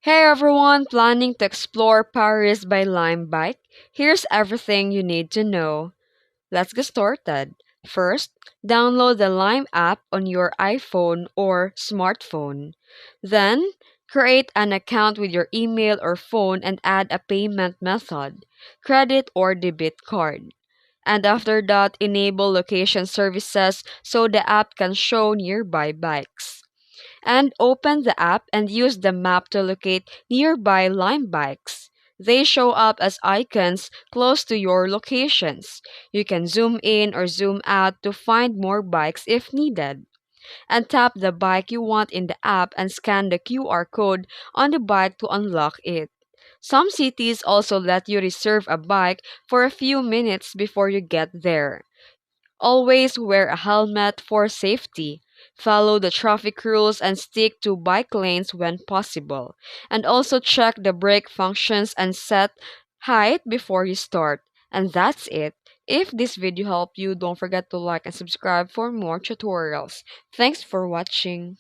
Hey everyone, planning to explore Paris by Lime Bike? Here's everything you need to know. Let's get started. First, download the Lime app on your iPhone or smartphone. Then, create an account with your email or phone and add a payment method, credit or debit card. And after that, enable location services so the app can show nearby bikes. And open the app and use the map to locate nearby Lime bikes. They show up as icons close to your locations. You can zoom in or zoom out to find more bikes if needed. And tap the bike you want in the app and scan the QR code on the bike to unlock it. Some cities also let you reserve a bike for a few minutes before you get there. Always wear a helmet for safety. Follow the traffic rules and stick to bike lanes when possible. And also check the brake functions and set height before you start. And that's it. If this video helped you, don't forget to like and subscribe for more tutorials. Thanks for watching.